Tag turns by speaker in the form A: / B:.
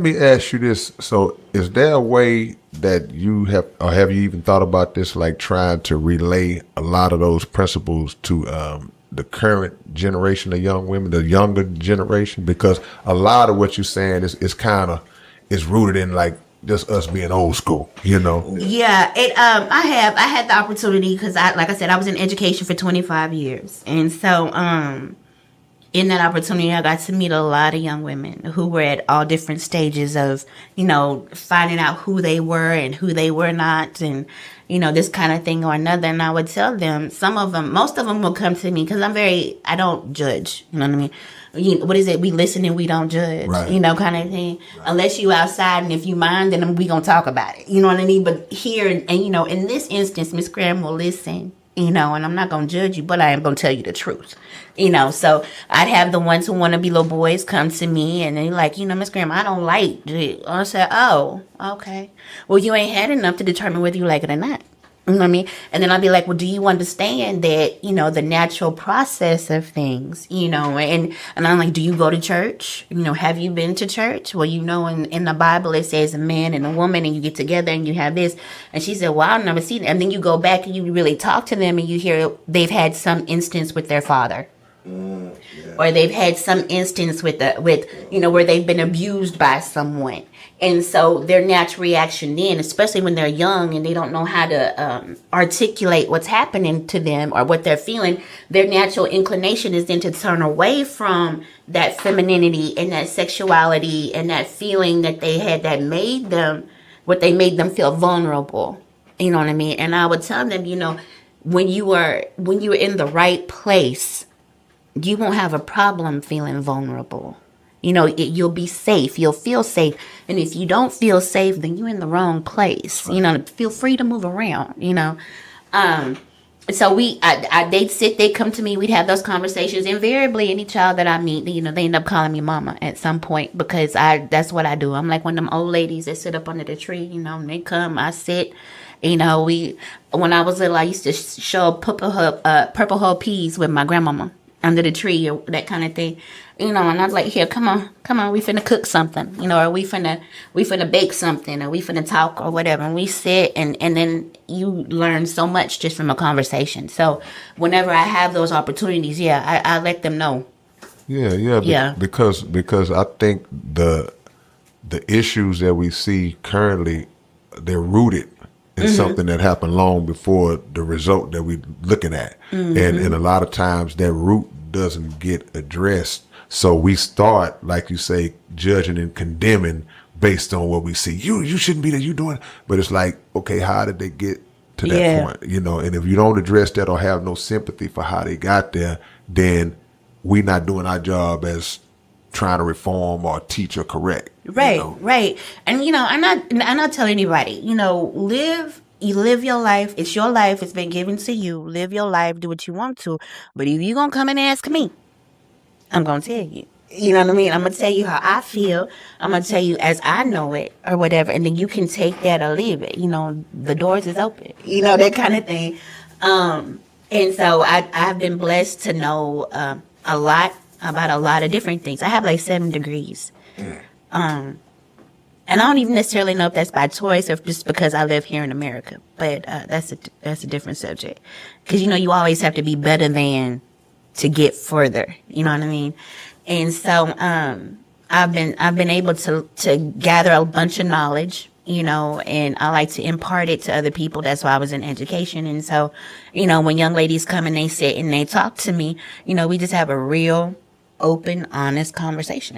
A: Let me ask you this. So is there a way that you have, or have you even thought about this, like trying to relay a lot of those principles to the current generation of young women, the younger generation? Because a lot of what you're saying is kind of, is rooted in like just us being old school, you know?
B: Yeah, I had the opportunity because like I said, I was in education for 25 years. And so, in that opportunity, I got to meet a lot of young women who were at all different stages of, finding out who they were and who they were not, and, this kind of thing or another. And I would tell them, most of them will come to me because I don't judge, you know what I mean? What is it? We listen and we don't judge,
A: Right.
B: Kind of thing. Right. Unless you outside, and if you mind, then we gonna talk about it. You know what I mean? But here, and in this instance, Miss Graham will listen, and I'm not gonna judge you, but I am gonna tell you the truth, So I'd have the ones who want to be little boys come to me, and they're like, Miss Graham, I don't like it. I said, oh, okay. Well, you ain't had enough to determine whether you like it or not. You know what I mean? And then I'll be like, well, do you understand that, the natural process of things, and I'm like, do you go to church? Have you been to church? Well, in the Bible, it says a man and a woman and you get together and you have this. And she said, well, I've never seen it. And then you go back and you really talk to them and you hear they've had some instance with their father. Yeah. Or they've had some instance with where they've been abused by someone. And so their natural reaction then, especially when they're young and they don't know how to articulate what's happening to them or what they're feeling, their natural inclination is then to turn away from that femininity and that sexuality and that feeling that they had that made them feel vulnerable. You know what I mean? And I would tell them, when you are in the right place, you won't have a problem feeling vulnerable. You'll be safe. You'll feel safe. And if you don't feel safe, then you're in the wrong place. Right. Feel free to move around, So they'd come to me. We'd have those conversations. Invariably, any child that I meet, they end up calling me mama at some point because that's what I do. I'm like one of them old ladies that sit up under the tree, and they come, I sit. When I was little, I used to show purple hull peas with my grandmama under the tree or that kind of thing, and I was like, here, come on, we finna cook something, or we finna bake something, or we finna talk or whatever, and we sit, and then you learn so much just from a conversation. So whenever I have those opportunities, I let them know.
A: Yeah. Because I think the issues that we see currently, they're rooted in something that happened long before the result that we're looking at. And a lot of times that root doesn't get addressed. So we start, like you say, judging and condemning based on what we see. You shouldn't be there, you doing it. But it's like, okay, how did they get to that point? And if you don't address that or have no sympathy for how they got there, then we're not doing our job as trying to reform or teach or correct.
B: Right. And I'm not telling anybody, you live your life. It's your life. It's been given to you. Live your life. Do what you want to. But if you're going to come and ask me, I'm going to tell you. You know what I mean? I'm going to tell you how I feel. I'm going to tell you as I know it or whatever. And then you can take that or leave it. The doors is open. That kind of thing. And so I've been blessed to know a lot about a lot of different things. I have like 7 degrees. And I don't even necessarily know if that's by choice or just because I live here in America. But that's a different subject. Because, you always have to be better than to get further. You know what I mean? And so I've been able to gather a bunch of knowledge, and I like to impart it to other people. That's why I was in education. And so, when young ladies come and they sit and they talk to me, we just have a real open, honest conversation.